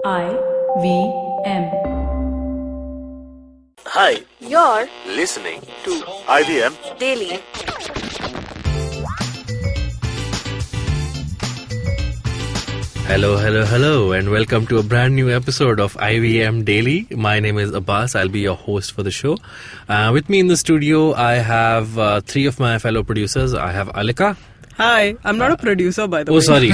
IVM. Hi, You're listening to IVM. daily. Hello, and welcome to a brand new episode of IVM Daily. My name is Abbas. I'll be your host for the show. With me in the studio, I have three of my fellow producers. I have Alika. Hi, I'm not a producer, by the way. Oh, sorry.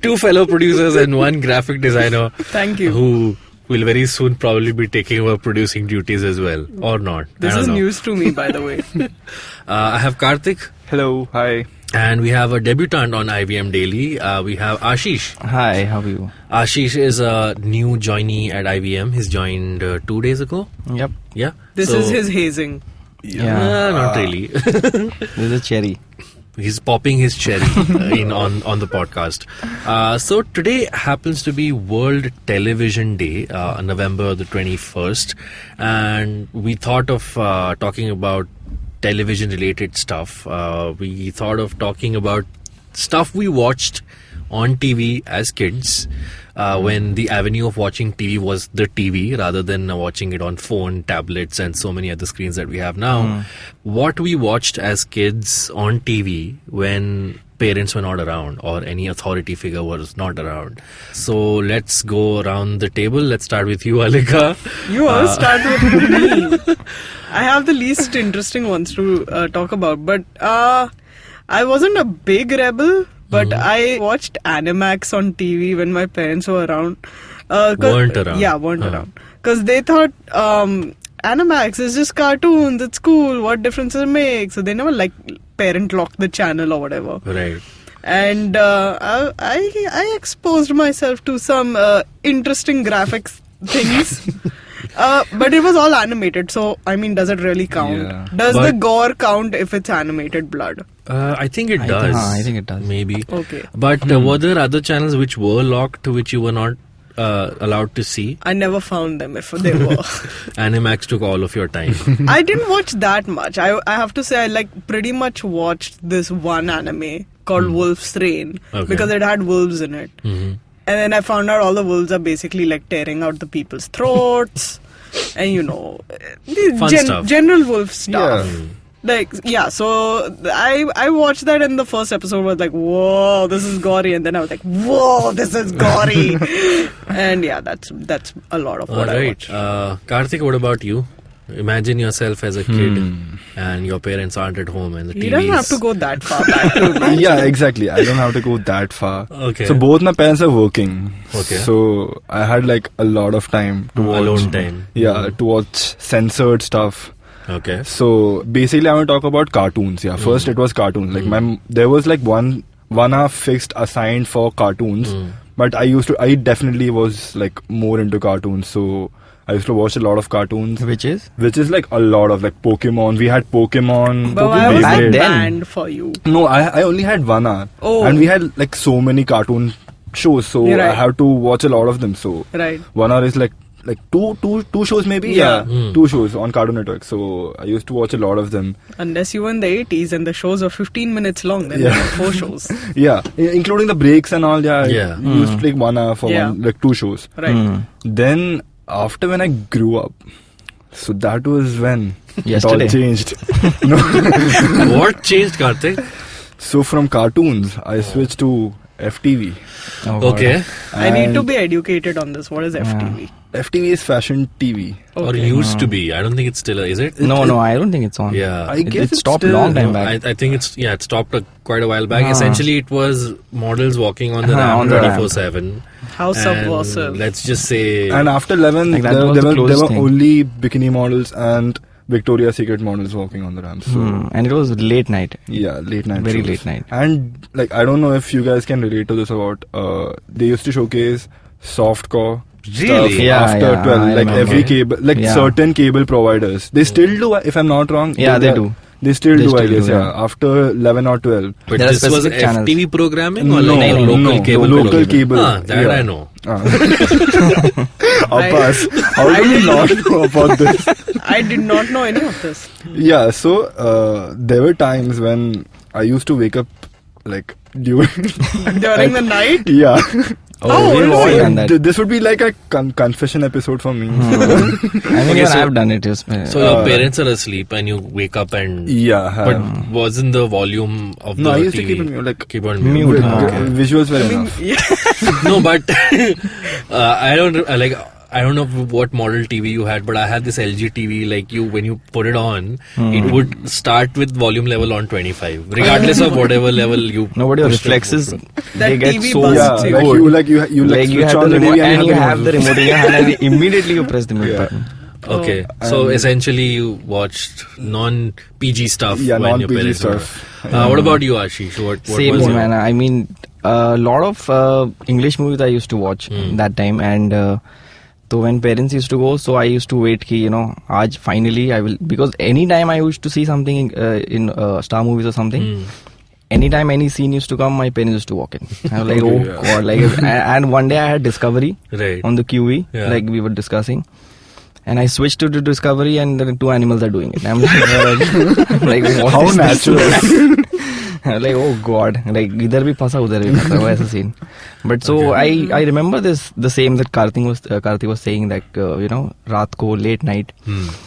Two fellow producers and one graphic designer. Thank you. Who will very soon probably be taking over producing duties as well. Or not. This is news to me, by the way. I have Karthik. Hello, hi. And we have a debutant on IVM Daily. We have Ashish. Hi, how are you? Ashish is a new joinee at IVM. He's joined 2 days ago. Yep. Yeah. This is his hazing. Not really. This is a cherry. He's popping his cherry on the podcast. So today happens to be World Television Day, November the 21st. And we thought of talking about television related stuff. We thought of talking about stuff we watched on TV as kids, when the avenue of watching TV was the TV rather than watching it on phone, tablets and so many other screens that we have now. What we watched as kids on TV when parents were not around or any authority figure was not around. So let's go around the table. Let's start with you, Alika. You all start with me. I have the least interesting ones to talk about. But I wasn't a big rebel. But I watched Animax on TV when my parents were around. Weren't around? Yeah, weren't around. Because they thought Animax is just cartoons, it's cool, what difference does it make? So they never parent locked the channel or whatever. Right. And I exposed myself to some interesting graphics things. But it was all animated, so I mean, does it really count? Yeah. Does the gore count if it's animated blood? I think it does. I think it does. Maybe. Okay. But were there other channels which were locked, which you were not allowed to see? I never found them if they were. Animax took all of your time. I didn't watch that much. I have to say I pretty much watched this one anime called Wolf's Rain because it had wolves in it. Mm-hmm. And then I found out all the wolves are basically tearing out the people's throats and Fun stuff. general wolf stuff. Yeah. So I watched that and the first episode was like, whoa, this is gory, and then I was like, whoa, this is gory. And yeah, that's a lot of what I watched. Karthik, what about you? Imagine yourself as a kid and your parents aren't at home and the TV You don't have to go that far back. Yeah, exactly. I don't have to go that far. Okay. So both my parents are working. Okay. So I had a lot of time to watch. Alone time. Yeah, to watch censored stuff. Okay. So basically I want to talk about cartoons. Yeah, first it was cartoons. There was one hour fixed assigned for cartoons. But I definitely was more into cartoons. So I used to watch a lot of cartoons. Which is a lot of Pokemon. We had Pokemon. But why was Beyblade. that banned for you? No, I only had 1 hour. Oh. And we had so many cartoon shows. So Right. I have to watch a lot of them. So Right. 1 hour is two shows maybe. Yeah. 2 shows on Cartoon Network. So I used to watch a lot of them. Unless you were in the 80s and the shows are 15 minutes long, then there are 4 shows. Yeah, including the breaks and all. Yeah, Yeah. I used 1 hour for 2 shows. Right. Then after when I grew up, so that was when Yesterday. it all changed. No. What changed, Karthik? So from cartoons, I switched to FTV. Oh, Okay. I need to And be educated on this. What is FTV? FTV is fashion TV. Or Okay. used to be. I don't think it's still, is it? No, I don't think it's on. Yeah. I It, guess it it's stopped still- long time No, back. I think it stopped quite a while back. Ah. Essentially, it was models walking on the ramp on the ramp. 24/7. How subversive. Let's just say... And after 11, That there was the were closest thing. only bikini models and Victoria's Secret models walking on the ramp. So And it was late night. yeah, late night. Very shows. late night. And I don't know if you guys can relate to this about. They used to showcase softcore. Really? Stuff Yeah, after yeah, 12, I remember. every cable, Yeah. certain cable providers. They still do, if I'm not wrong. Yeah, they do. They still They do, I still guess, do, yeah. yeah. After 11 or 12. But There are this was specific channels. FTV programming or No, local no, cable? local programming? cable. Ah, that Yeah. I know. Abbas, how do you not know about this? I did not know any of this. Yeah, so there were times when I used to wake up during During the night? yeah, Oh, we've all really? done that. This would be like a confession episode for me. I mean, Okay, even so- I've done it. Yes. So your parents are asleep and you wake up and... Yeah. But wasn't the volume of No, the I used TV... to keep it like Keep on mute. mute. Okay. Visuals were enough. Yeah. No, but I don't know what model TV you had, but I had this LG TV. Like when you put it on, it would start with volume level on 25, regardless of whatever level you. Nobody pushed it. reflexes. That They get TV so busts Yeah, you. like you like you switch have on the the remote TV and you have the remote in your hand and immediately you press the mute Yeah. button. Okay, so essentially you watched non-PG stuff Yeah, when your non-PG parents were. stuff. What about you, Ashish? What Same was thing, your... man. I mean, a lot of English movies I used to watch that time, and so when parents used to go, so I used to wait ki, aaj finally I will, because anytime I used to see something in Star movies or something, anytime any scene used to come, my parents used to walk in. I was like, Okay, oh yeah. god, like, and one day I had Discovery Right. on the QE, Yeah. like we were discussing. And I switched to the Discovery, and the two animals are doing it. I'm like, like what How is this? natural. I'm like, oh god, like idhar bhi phasa, udhar bhi phasa, वैसा scene. But so I remember this the same that Karthik was saying, that रात को late night.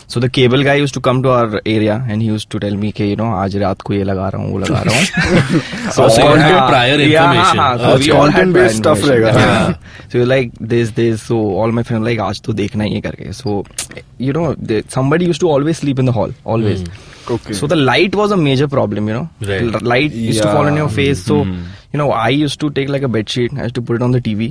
So the cable guy used to come to our area and he used to tell me कि आज रात को ये लगा रहा हूँ वो लगा रहा हूँ. So you had prior information. So we all had prior content-based stuff information. रहेगा. Yeah. So you're like this. So all my friends were like आज तो देखना ही है करके. So somebody used to always sleep in the hall, always. Okay. So the light was a major problem, Right. Light used to fall on your Yeah. face. So, I used to take like a bed sheet. I used to put it on the TV.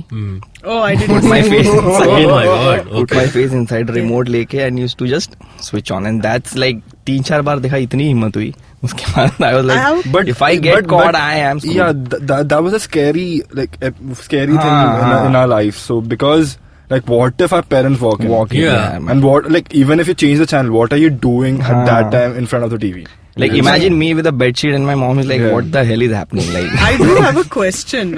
Oh, I did Put my face Oh inside. my god. Put my Okay. face inside remote leke and used to just switch on. And that's like 3-4 बार देखा इतनी हिम्मत हुई. उसके बाद I was like, if I get caught, I am screwed. Yeah, that was a scary thing in our life. So because like what if our parents walk in? Yeah. man. And what, like, even if you change the channel, what are you doing at that time in front of the TV? Like imagine me with a bed sheet and my mom is like, Yeah. what the hell is happening? Like I do have a question.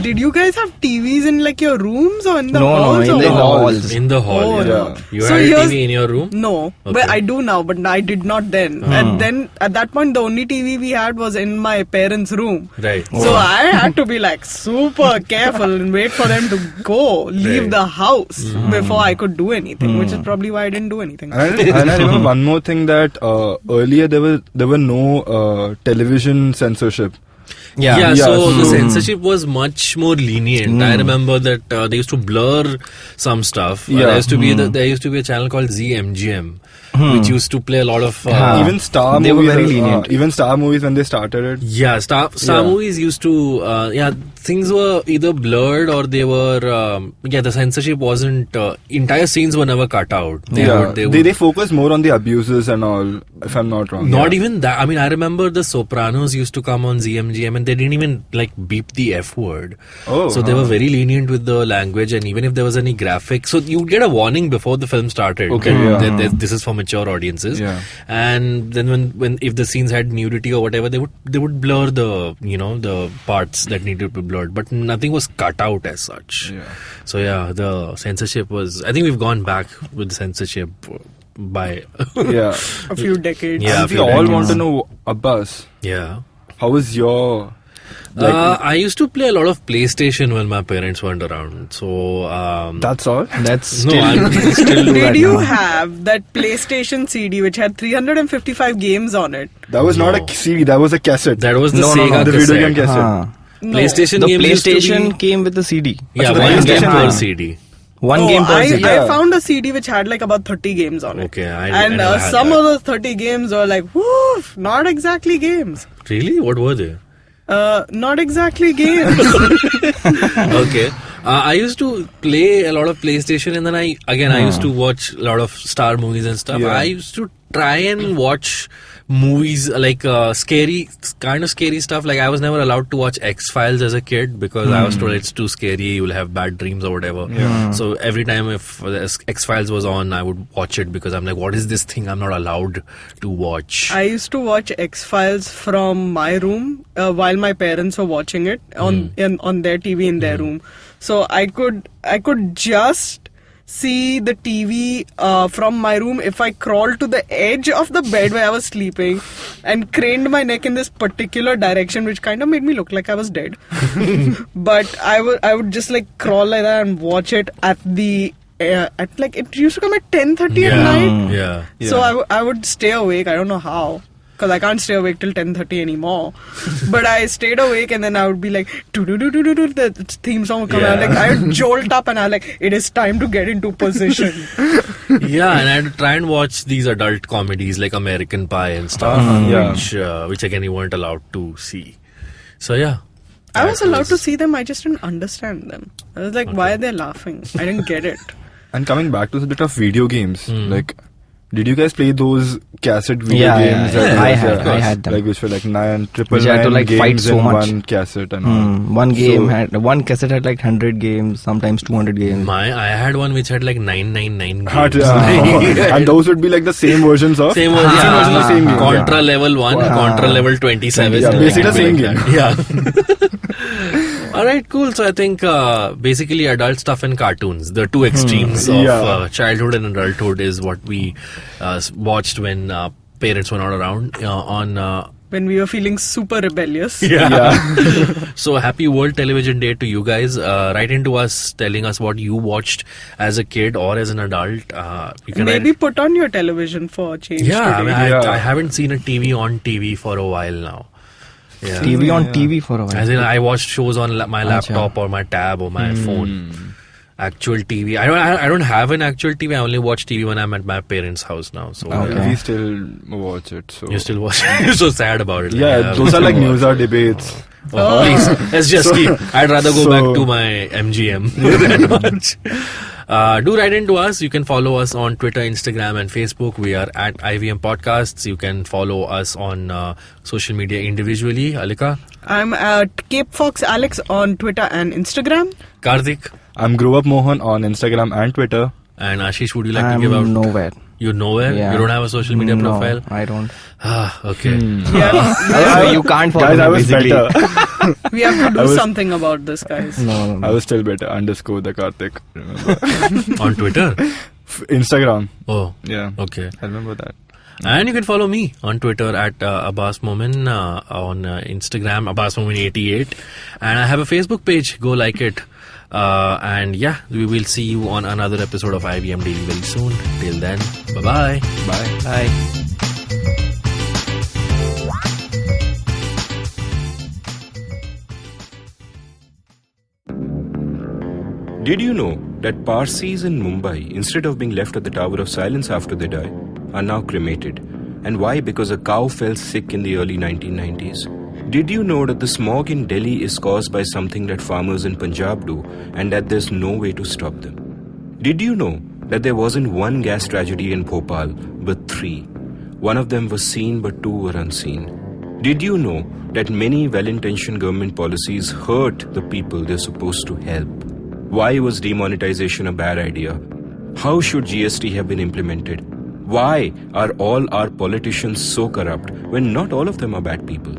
Did you guys have TVs in like your rooms or in the no, halls? in or the what? halls. In the hall. Oh, yeah. no. You So had a here's- TV in your room? No, Okay. but I do now, but I did not then. And then at that point, the only TV we had was in my parents' room. Right. So I had to be like super careful and wait for them to leave Right. the house before I could do anything, which is probably why I didn't do anything. And I remember one more thing, that earlier there were no television censorship. Yeah, Yeah, so the so- censorship was much more lenient. I remember that they used to blur some stuff. Yeah. There used to be a channel called ZMGM, which used to play a lot of Even Star They were movies, very lenient. even Star movies when they started it. yeah, Star Yeah. movies used to things were either blurred or they were the censorship wasn't entire scenes were never cut out. They focus more on the abuses and all, if I'm not wrong. Not even that. I mean, I remember the Sopranos used to come on ZMGM and they didn't even like beep the F word. Oh, so they were very lenient with the language, and even if there was any graphic, so you get a warning before the film started. Okay, that this is for mature audiences. Yeah. And then when if the scenes had nudity or whatever, they would blur the the parts that needed to be blurred, but nothing was cut out as such. Yeah. So yeah, the censorship was. I think we've gone back with censorship by Yeah. A few decades. Yeah. And we few all decades. want to know, Abbas, yeah. how was your... I used to play a lot of PlayStation when my parents weren't around. So That's all? That's No, still, I'm- still do that Did you now. have that PlayStation CD which had 355 games on it? That was not No. a CD, that was a cassette. that was the No, no, Sega no, the cassette. video game cassette. Huh. No. PlayStation The games used to PlayStation be, came with the CD. yeah, So the one game PlayStation per had- CD. One game per I, CD. I Yeah. found a CD which had like about 30 games on it. Okay, I and never had some that. of those 30 games were like, woof, not exactly games. Really? What were they? Not exactly games. Okay. I used to play a lot of PlayStation, and then I used to watch a lot of Star movies and stuff. Yeah. I used to try and watch movies like scary stuff. Like I was never allowed to watch X-Files as a kid because I was told it's too scary, you'll have bad dreams or whatever. So every time if X-Files was on, I would watch it because I'm like, what is this thing I'm not allowed to watch? I used to watch X-Files from my room while my parents were watching it on their TV in their room. So I could just see the TV from my room if I crawled to the edge of the bed where I was sleeping and craned my neck in this particular direction, which kind of made me look like I was dead. But I would just like crawl like that and watch it at the at like it used to come at 10:30 at night. Yeah. So I would stay awake. I don't know how, because I can't stay awake till 10:30 anymore. But I stayed awake, and then I would be like, the theme song would come out. Like I would jolt up, and I like, it is time to get into position. Yeah, and I had to try and watch these adult comedies like American Pie and stuff, which again you weren't allowed to see. So yeah. I was allowed to see them. I just didn't understand them. I was like, why are they laughing? I didn't get it. And coming back to the bit of video games, like, did you guys play those cassette video games? Yeah. I had them. Like, which were like 9 which had to like games fight so in much. one cassette and all. One cassette had like 100 games, sometimes 200 games. I had one which had like 999 games. And those would be like the same versions of same version of the same game. Contra level 1, Contra level 27. Yeah, basically the same game. Yeah. Alright, cool. So I think basically adult stuff and cartoons, the two extremes of childhood and adulthood, is what we watched when parents were not around when we were feeling super rebellious. So happy World Television Day to you guys. Write into us telling us what you watched as a kid or as an adult. You can maybe put on your television for a change. I haven't seen a TV on TV for a while now. Yeah. TV on TV for a while. As in, I watched shows on my laptop or my tab or my phone. Actual TV. I don't have an actual TV. I only watch TV when I'm at my parents' house now. So we still watch it. So you still watch it? You're so sad about it. Yeah, those are like news or debates. Please, let's just keep. I'd rather go back to my MGM than watch. Do write into us. You can follow us on Twitter, Instagram, and Facebook. We are at IVM Podcasts. You can follow us on social media individually. Alika? I'm at Cape Fox Alex on Twitter and Instagram. Karthik? I'm Grow Up Mohan on Instagram and Twitter. And Ashish, would you like to give out? Nowhere. You're nowhere? Yeah. You don't have a social media profile? No, I don't. Okay. You can't follow guys, me, I was basically. better. We have to do something about this, guys. No. I was still better. _ the Karthik. Remember? On Twitter? Instagram. Oh. Yeah. Okay. I remember that. And you can follow me on Twitter at Abbas Momin, on Instagram Abbas Momin 88, and I have a Facebook page. Go like it. And yeah, we will see you on another episode of IVM Daily very soon. Till then, bye-bye. Bye. Bye. Did you know that Parsis in Mumbai, instead of being left at the Tower of Silence after they die, are now cremated? And why? Because a cow fell sick in the early 1990s. Did you know that the smog in Delhi is caused by something that farmers in Punjab do, and that there's no way to stop them? Did you know that there wasn't one gas tragedy in Bhopal, but 3? One of them was seen, but 2 were unseen. Did you know that many well-intentioned government policies hurt the people they're supposed to help? Why was demonetization a bad idea? How should GST have been implemented? Why are all our politicians so corrupt when not all of them are bad people?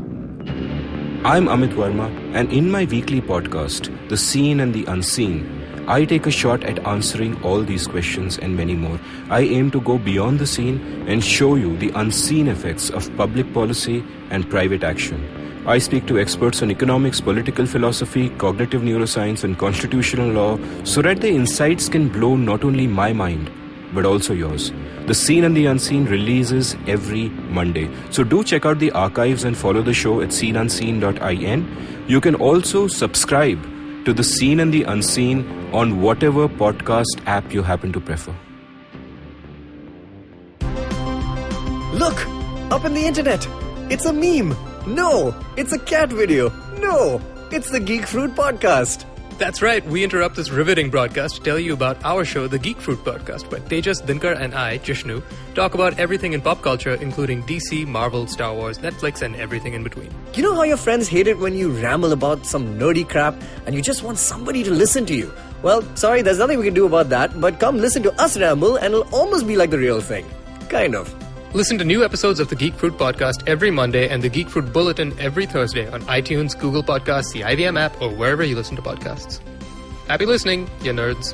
I'm Amit Verma, and in my weekly podcast, The Seen and the Unseen, I take a shot at answering all these questions and many more. I aim to go beyond the seen and show you the unseen effects of public policy and private action. I speak to experts on economics, political philosophy, cognitive neuroscience, and constitutional law so that their insights can blow not only my mind, but also yours. The Seen and the Unseen releases every Monday. So do check out the archives and follow the show at seenunseen.in. You can also subscribe to The Seen and the Unseen on whatever podcast app you happen to prefer. Look! Up in the internet! It's a meme! No! It's a cat video! No! It's the Geek Fruit Podcast! That's right, we interrupt this riveting broadcast to tell you about our show, The Geek Fruit Podcast, where Tejas, Dinkar and I, Jishnu, talk about everything in pop culture, including DC, Marvel, Star Wars, Netflix, and everything in between. You know how your friends hate it when you ramble about some nerdy crap and you just want somebody to listen to you? Well, sorry, there's nothing we can do about that, but come listen to us ramble and it'll almost be like the real thing. Kind of. Listen to new episodes of the Geek Fruit Podcast every Monday and the Geek Fruit Bulletin every Thursday on iTunes, Google Podcasts, the IVM app, or wherever you listen to podcasts. Happy listening, you nerds.